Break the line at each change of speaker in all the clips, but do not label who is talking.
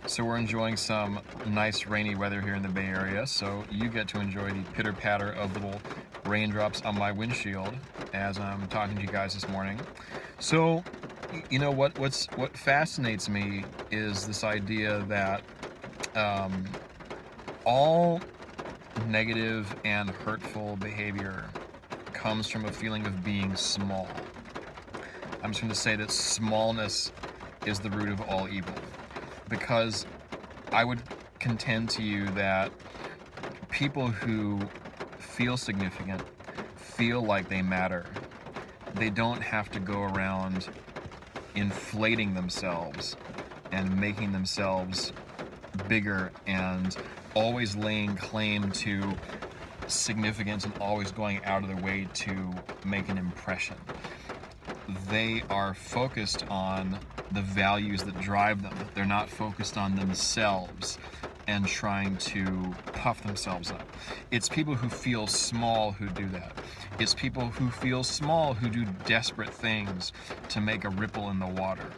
So we're enjoying some nice rainy weather here in the Bay Area, so you get to enjoy the pitter-patter of little raindrops on my windshield as I'm talking to you guys this morning. So, you know what fascinates me is this idea that um, all negative and hurtful behavior comes from a feeling of being small. I'm just going to say that smallness is the root of all evil, because I would contend to you that people who feel significant, feel like they matter, they don't have to go around inflating themselves and making themselves bigger and always laying claim to significance and always going out of their way to make an impression. They are focused on the values that drive them. They're not focused on themselves and trying to puff themselves up. It's people who feel small who do that. It's people who feel small who do desperate things to make a ripple in the water.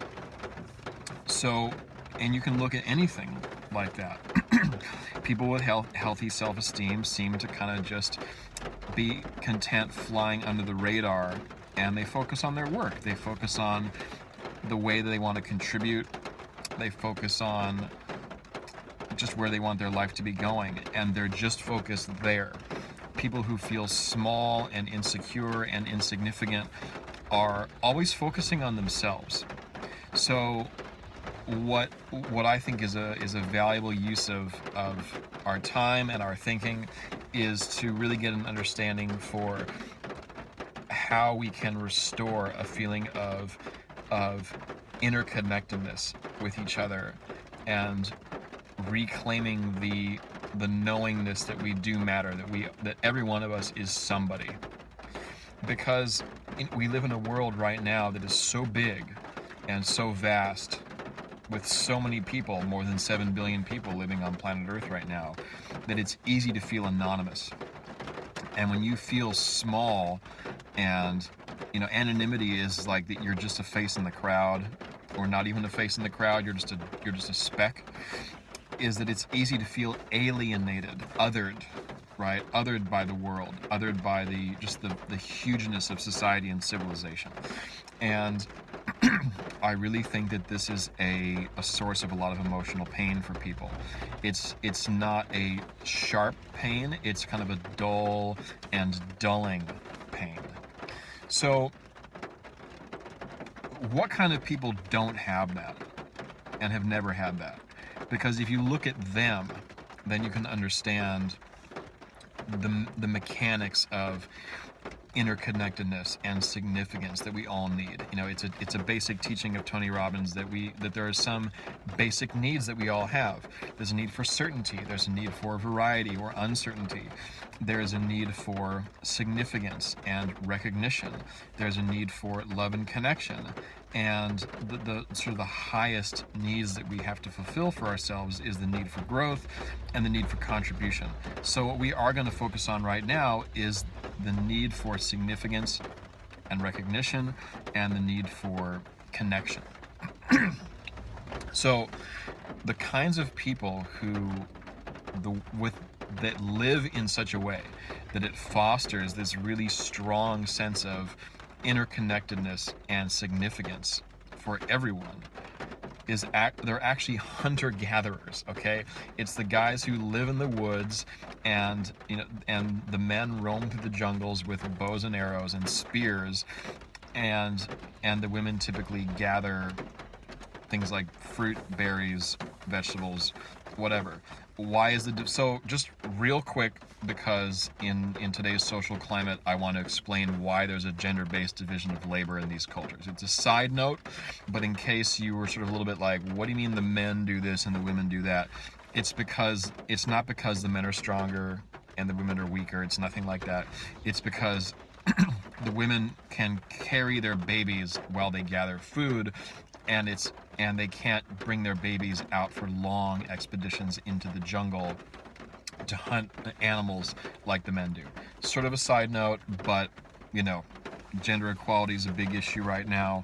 So, and you can look at anything like that. People with healthy self-esteem seem to kind of just be content flying under the radar, and they focus on their work. They focus on the way that they want to contribute. They focus on just where they want their life to be going, and they're just focused there. People who feel small and insecure and insignificant are always focusing on themselves. So what I think is a valuable use of our time and our thinking is to really get an understanding for how we can restore a feeling of interconnectedness with each other and reclaiming the knowingness that we do matter, that every one of us is somebody. Because we live in a world right now that is so big and so vast, with so many people, more than 7 billion people living on planet Earth right now, that it's easy to feel anonymous. And when you feel small, and anonymity is like that, you're just a face in the crowd, or not even a face in the crowd, you're just a speck, is that it's easy to feel alienated, othered, right? Othered by the world, othered by the hugeness of society and civilization. And I really think that this is a source of a lot of emotional pain for people. It's not a sharp pain, it's kind of a dull and dulling pain. So what kind of people don't have that and have never had that? Because if you look at them, then you can understand the mechanics of interconnectedness and significance that we all need. It's a basic teaching of Tony Robbins that there are some basic needs that we all have. There's a need for certainty, there's a need for variety or uncertainty. There is a need for significance and recognition. There's a need for love and connection. And the sort of the highest needs that we have to fulfill for ourselves is the need for growth and the need for contribution. So what we are going to focus on right now is the need for significance and recognition and the need for connection. So the kinds of people that live in such a way that it fosters this really strong sense of interconnectedness and significance for everyone they're actually hunter-gatherers. Okay, it's the guys who live in the woods, and the men roam through the jungles with bows and arrows and spears, and the women typically gather things like fruit, berries, vegetables, whatever. Why is so just real quick, because in today's social climate, I want to explain why there's a gender-based division of labor in these cultures. It's a side note, but in case you were sort of a little bit like, what do you mean the men do this and the women do that? It's not because the men are stronger and the women are weaker. It's nothing like that. It's because the women can carry their babies while they gather food, and they can't bring their babies out for long expeditions into the jungle to hunt animals like the men do. Sort of a side note, but gender equality is a big issue right now,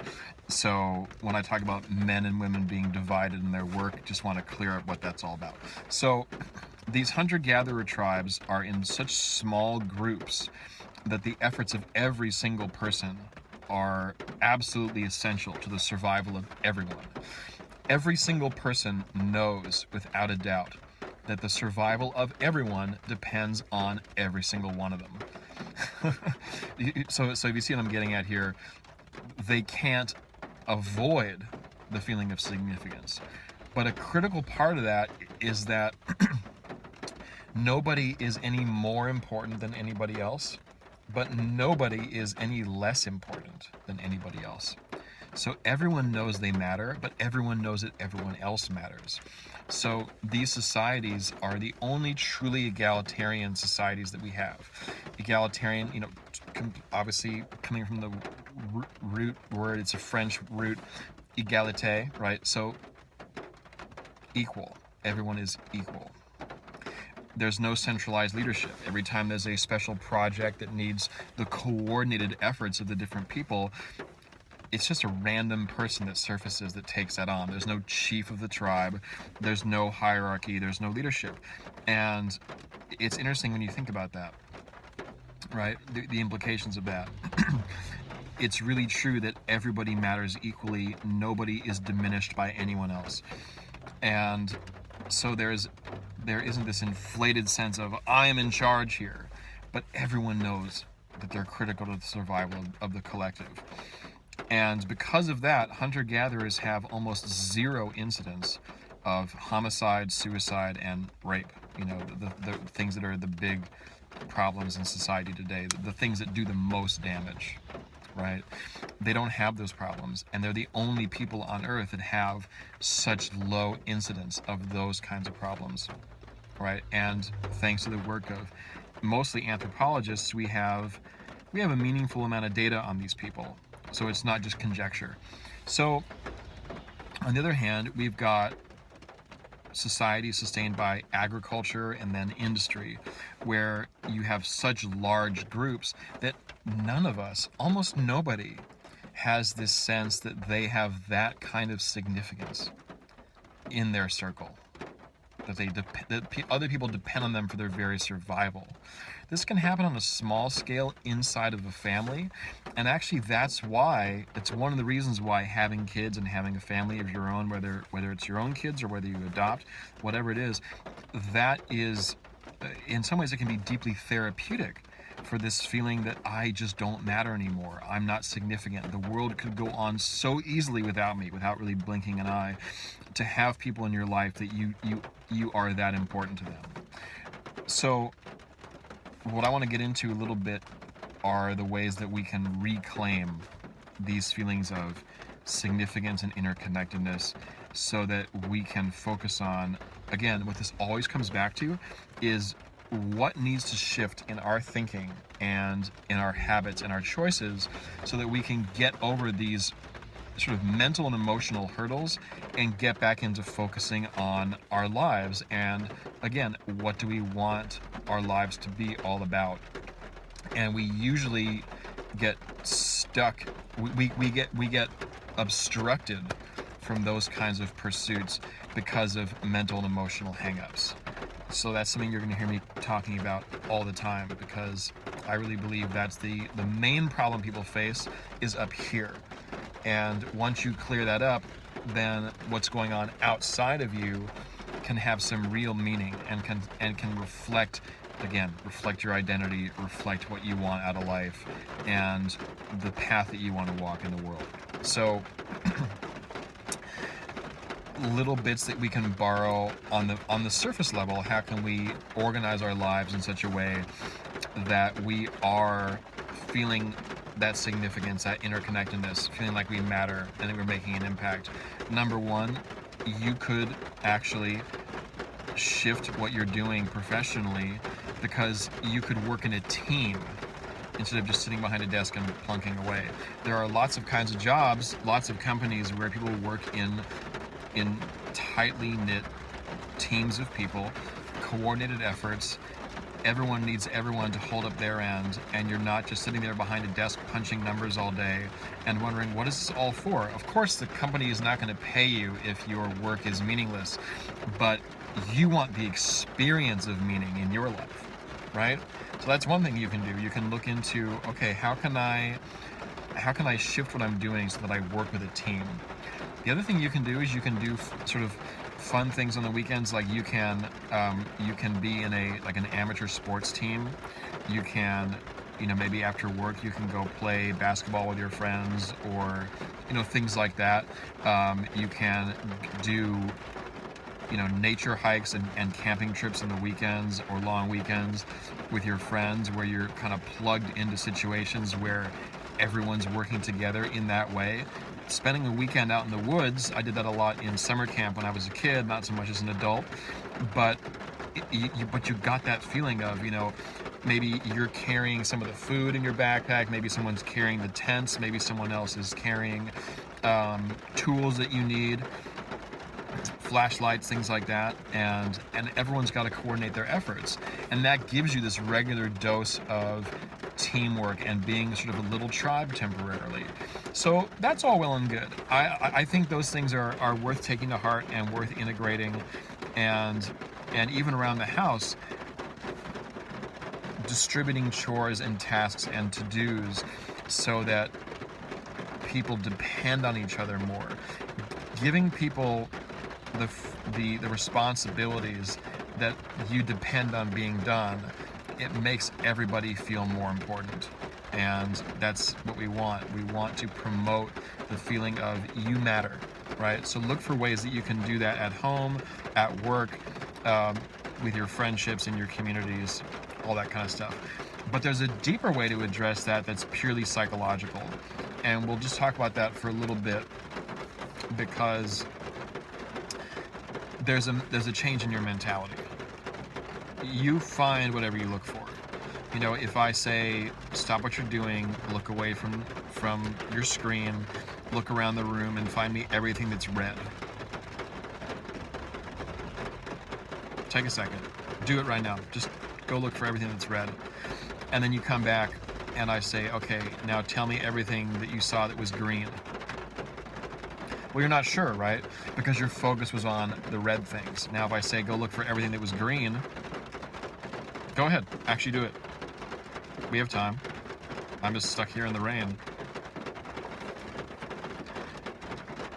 So when I talk about men and women being divided in their work, just want to clear up what that's all about. So these hunter-gatherer tribes are in such small groups that the efforts of every single person are absolutely essential to the survival of everyone. Every single person knows without a doubt that the survival of everyone depends on every single one of them. So if you see what I'm getting at here, they can't avoid the feeling of significance. But a critical part of that is that nobody is any more important than anybody else, but nobody is any less important than anybody else. So everyone knows they matter, but everyone knows that everyone else matters. So these societies are the only truly egalitarian societies that we have. Egalitarian, obviously coming from the root word, it's a French root, égalité, right? So equal. Everyone is equal. There's no centralized leadership. Every time there's a special project that needs the coordinated efforts of the different people, it's just a random person that surfaces that takes that on. There's no chief of the tribe. There's no hierarchy. There's no leadership. And it's interesting when you think about that, right? The implications of that. It's really true that everybody matters equally. Nobody is diminished by anyone else. And so there isn't this inflated sense of I am in charge here, but everyone knows that they're critical to the survival of the collective. And because of that, hunter-gatherers have almost zero incidents of homicide, suicide, and rape. The things that are the big problems in society today, the things that do the most damage, right? They don't have those problems, and they're the only people on Earth that have such low incidence of those kinds of problems, right? And thanks to the work of mostly anthropologists, we have a meaningful amount of data on these people. So it's not just conjecture. So on the other hand, we've got society sustained by agriculture and then industry, where you have such large groups that none of us, almost nobody, has this sense that they have that kind of significance in their circle, that other people depend on them for their very survival. This can happen on a small scale inside of a family, and actually that's why, it's one of the reasons why having kids and having a family of your own, whether it's your own kids or whether you adopt, whatever it is, that is, in some ways it can be deeply therapeutic for this feeling that I just don't matter anymore. I'm not significant. The world could go on so easily without me, without really blinking an eye. To have people in your life that you are that important to them. So what I want to get into a little bit are the ways that we can reclaim these feelings of significance and interconnectedness so that we can focus on, again, what this always comes back to is what needs to shift in our thinking and in our habits and our choices so that we can get over these sort of mental and emotional hurdles and get back into focusing on our lives. And again, what do we want our lives to be all about? And we usually get stuck, we get obstructed from those kinds of pursuits because of mental and emotional hangups. So that's something you're going to hear me talking about all the time, because I really believe that's the main problem people face is up here. And once you clear that up, then what's going on outside of you can have some real meaning and can reflect your identity, reflect what you want out of life and the path that you want to walk in the world. So little bits that we can borrow on the surface level. How can we organize our lives in such a way that we are feeling that significance, that interconnectedness, feeling like we matter and that we're making an impact? Number one, you could actually shift what you're doing professionally, because you could work in a team instead of just sitting behind a desk and plunking away. There are lots of kinds of jobs, lots of companies where people work in tightly knit teams of people, coordinated efforts, everyone needs everyone to hold up their end, and you're not just sitting there behind a desk punching numbers all day and wondering, what is this all for? Of course, the company is not going to pay you if your work is meaningless, but you want the experience of meaning in your life, right? So that's one thing you can do. You can look into, okay, how can I shift what I'm doing so that I work with a team? The other thing you can do is you can do sort of fun things on the weekends. Like you can be in an amateur sports team. You can, maybe after work you can go play basketball with your friends, or things like that. You can do nature hikes and camping trips on the weekends, or long weekends with your friends, where you're kind of plugged into situations where everyone's working together in that way. Spending a weekend out in the woods, I did that a lot in summer camp when I was a kid, not so much as an adult, but you got that feeling of, maybe you're carrying some of the food in your backpack, maybe someone's carrying the tents, maybe someone else is carrying tools that you need, flashlights, things like that, and everyone's got to coordinate their efforts, and that gives you this regular dose of teamwork and being sort of a little tribe temporarily. So that's all well and good. I think those things are worth taking to heart and worth integrating, and even around the house, distributing chores and tasks and to-dos so that people depend on each other more, giving people the responsibilities that you depend on being done. It makes everybody feel more important, and that's what we want. We want to promote the feeling of you matter, right? So look for ways that you can do that at home, at work, with your friendships and your communities, all that kind of stuff. But there's a deeper way to address that that's purely psychological, and we'll just talk about that for a little bit, because there's a change in your mentality. You find whatever you look for. If I say stop what you're doing, look away from your screen, look around the room and find me everything that's red. Take a second. Do it right now. Just go look for everything that's red. And then you come back and I say, okay, now tell me everything that you saw that was green. Well, you're not sure, right? Because your focus was on the red things. Now, if I say go look for everything that was green, go ahead, actually do it. We have time. I'm just stuck here in the rain.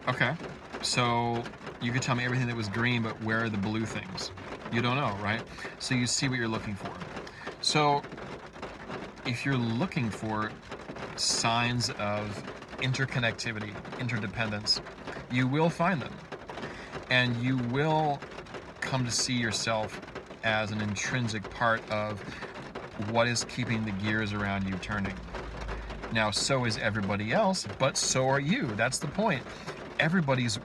Okay, so you could tell me everything that was green, but where are the blue things? You don't know, right? So you see what you're looking for. So if you're looking for signs of interconnectivity, interdependence, you will find them. And you will come to see yourself as an intrinsic part of what is keeping the gears around you turning. Now, so is everybody else, but so are you. That's the point. Everybody's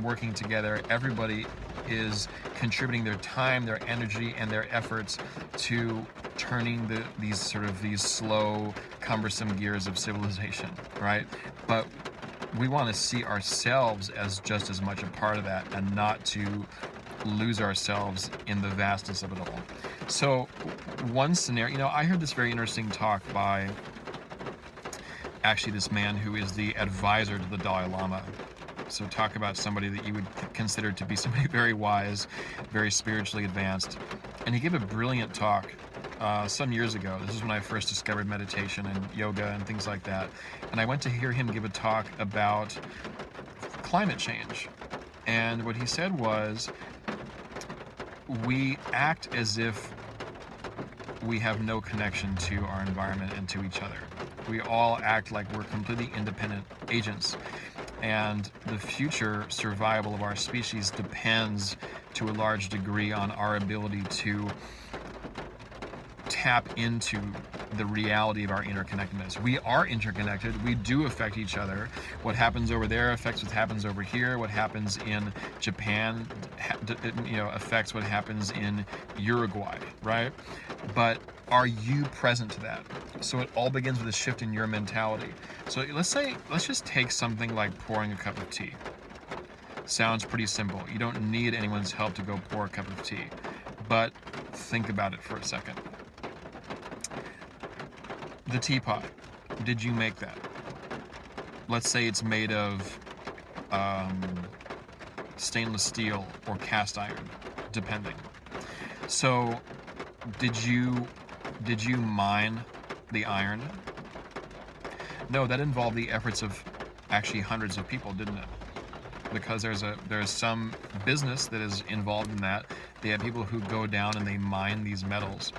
working together. Everybody is contributing their time, their energy, and their efforts to turning these slow, cumbersome gears of civilization, right? But we want to see ourselves as just as much a part of that, and not to lose ourselves in the vastness of it all. So one scenario, I heard this very interesting talk by actually this man who is the advisor to the Dalai Lama. So talk about somebody that you would consider to be somebody very wise, very spiritually advanced. And he gave a brilliant talk some years ago. This is when I first discovered meditation and yoga and things like that. And I went to hear him give a talk about climate change. And what he said was, we act as if we have no connection to our environment and to each other. We all act like we're completely independent agents. And the future survival of our species depends to a large degree on our ability to tap into the reality of our interconnectedness. We are interconnected. We do affect each other. What happens over there affects what happens over here. What happens in Japan, affects what happens in Uruguay, right? But are you present to that? So it all begins with a shift in your mentality. So let's just take something like pouring a cup of tea. Sounds pretty simple. You don't need anyone's help to go pour a cup of tea. But think about it for a second. The teapot, did you make that? Let's say it's made of stainless steel or cast iron, depending. So did you mine the iron? No, that involved the efforts of actually hundreds of people, didn't it? Because there's some business that is involved in that. They have people who go down and they mine these metals,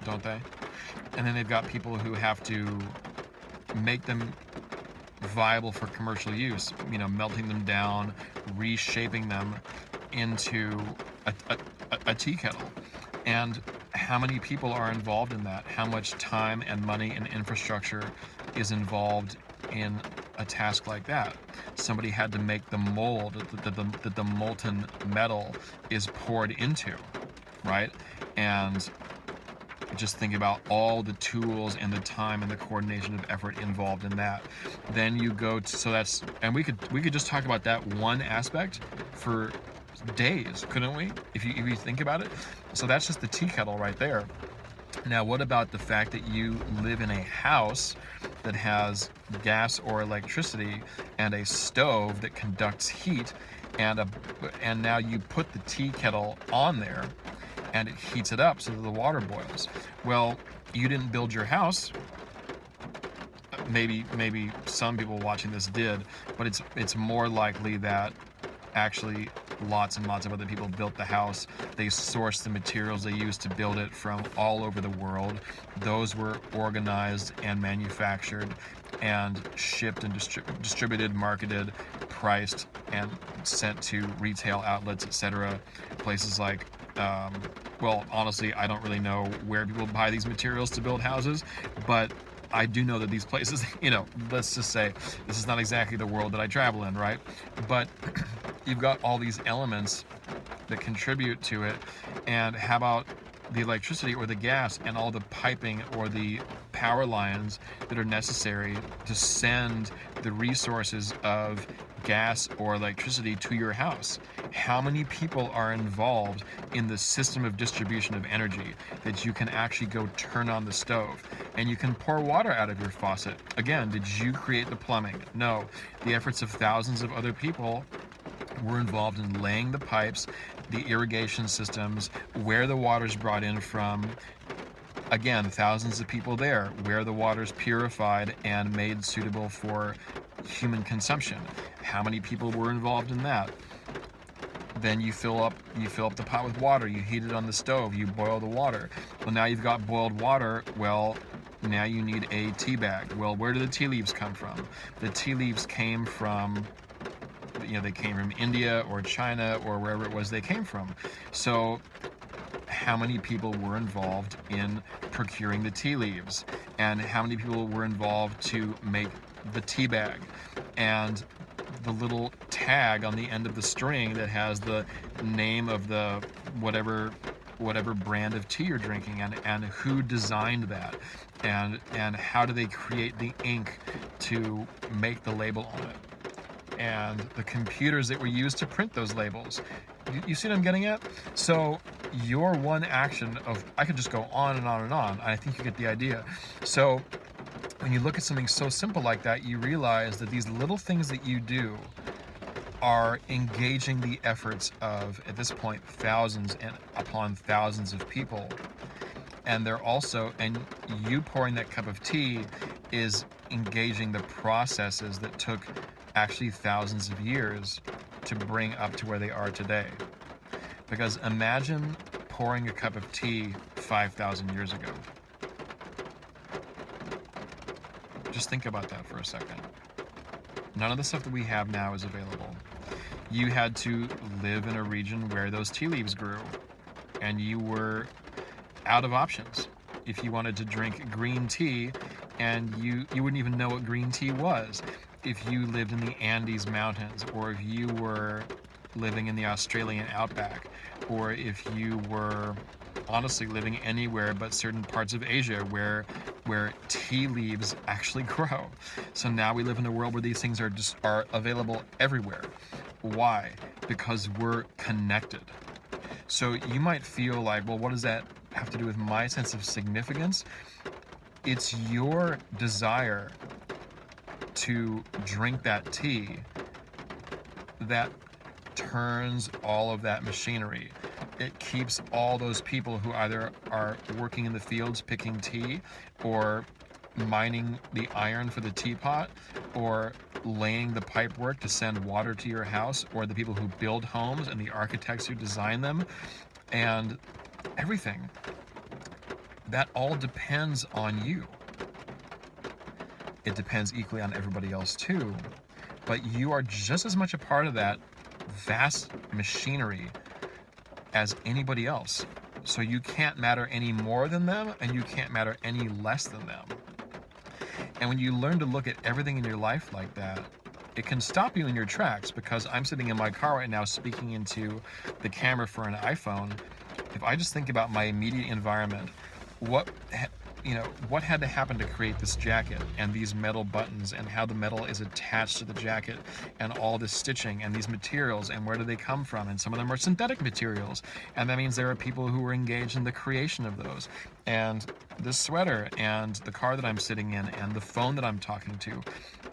don't they? And then they've got people who have to make them viable for commercial use, melting them down, reshaping them into a tea kettle. And how many people are involved in that? How much time and money and infrastructure is involved in a task like that? Somebody had to make the mold that the molten metal is poured into, right? And just think about all the tools and the time and the coordination of effort involved in that. Then you go to, and we could just talk about that one aspect for days, couldn't we? If you think about it. So that's just the tea kettle right there. Now, what about the fact that you live in a house that has gas or electricity and a stove that conducts heat, and now you put the tea kettle on there and it heats it up so that the water boils. Well, you didn't build your house. Maybe some people watching this did, but it's more likely that actually lots and lots of other people built the house. They sourced the materials they used to build it from all over the world. Those were organized and manufactured and shipped and distributed, marketed, priced, and sent to retail outlets, etc. Places like well, honestly, I don't really know where people buy these materials to build houses, but I do know that these places, let's just say this is not exactly the world that I travel in, right? But you've got all these elements that contribute to it. And how about the electricity or the gas and all the piping or the power lines that are necessary to send the resources of gas or electricity to your house? How many people are involved in the system of distribution of energy that you can actually go turn on the stove and you can pour water out of your faucet? Again, did you create the plumbing? No. The efforts of thousands of other people were involved in laying the pipes, the irrigation systems, where the water's brought in from. Again, thousands of people there, where the water's purified and made suitable for human consumption. How many people were involved in that? Then you fill up the pot with water, you heat it on the stove, you boil the water. Well, now you've got boiled water. Well, now you need a tea bag. Well, where do the tea leaves come from? The tea leaves came from, they came from India or China or wherever it was they came from. So how many people were involved in procuring the tea leaves? And how many people were involved to make the tea bag? And the little tag on the end of the string that has the name of the whatever brand of tea you're drinking, and who designed that, and how do they create the ink to make the label on it, and the computers that were used to print those labels. You see what I'm getting at? So your one action of, I could just go on and on and on. I think you get the idea. So when you look at something so simple like that, you realize that these little things that you do are engaging the efforts of, at this point, thousands and upon thousands of people. And they're also, and you pouring that cup of tea is engaging the processes that took actually thousands of years to bring up to where they are today. Because imagine pouring a cup of tea 5,000 years ago. Just think about that for a second. None of the stuff that we have now is available. You had to live in a region where those tea leaves grew, and you were out of options. If you wanted to drink green tea, and you wouldn't even know what green tea was. If you lived in the Andes Mountains, or if you were living in the Australian outback, or if you were honestly living anywhere but certain parts of Asia where tea leaves actually grow. So now we live in a world where these things are available everywhere. Why? Because we're connected. So you might feel like, well, what does that have to do with my sense of significance? It's your desire to drink that tea that turns all of that machinery. It keeps all those people who either are working in the fields picking tea, or mining the iron for the teapot, or laying the pipe work to send water to your house, or the people who build homes and the architects who design them, and everything. That all depends on you. It depends equally on everybody else too, but you are just as much a part of that vast machinery as anybody else. So you can't matter any more than them, and you can't matter any less than them. And when you learn to look at everything in your life like that, it can stop you in your tracks, because I'm sitting in my car right now speaking into the camera for an iPhone. If I just think about my immediate environment, what had to happen to create this jacket, and these metal buttons, and how the metal is attached to the jacket, and all this stitching, and these materials, and where do they come from? And some of them are synthetic materials, and that means there are people who are engaged in the creation of those. And this sweater, and the car that I'm sitting in, and the phone that I'm talking to,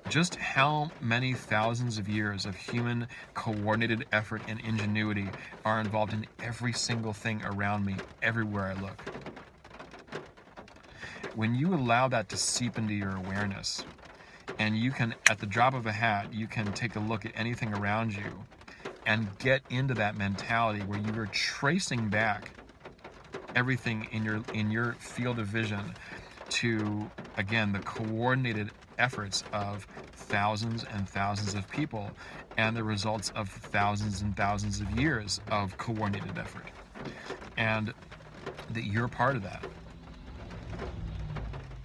just how many thousands of years of human coordinated effort and ingenuity are involved in every single thing around me, everywhere I look. When you allow that to seep into your awareness, and you can, at the drop of a hat, you can take a look at anything around you and get into that mentality where you are tracing back everything in your field of vision to, again, the coordinated efforts of thousands and thousands of people, and the results of thousands and thousands of years of coordinated effort, and that you're part of that.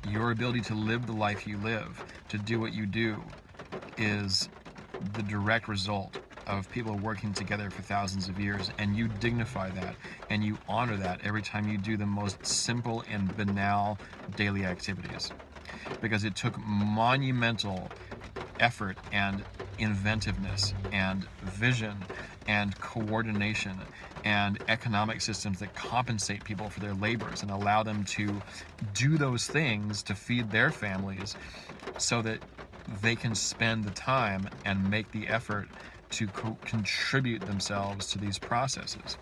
Your ability to live the life you live, to do what you do, is the direct result of people working together for thousands of years, and you dignify that and you honor that every time you do the most simple and banal daily activities, because it took monumental effort and inventiveness and vision and coordination and economic systems that compensate people for their labors and allow them to do those things to feed their families, so that they can spend the time and make the effort to contribute themselves to these processes.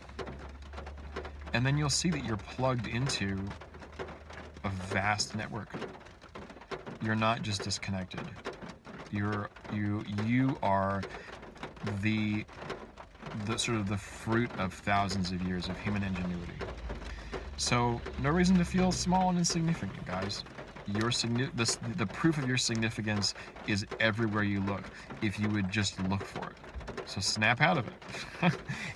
And then you'll see that you're plugged into a vast network. You're not just disconnected. You are the sort of the fruit of thousands of years of human ingenuity. So no reason to feel small and insignificant, guys. The proof of your significance is everywhere you look, if you would just look for it. So snap out of it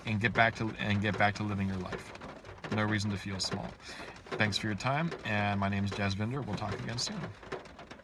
and get back to living your life. No reason to feel small. Thanks for your time, and my name is Jasvinder. We'll talk again soon.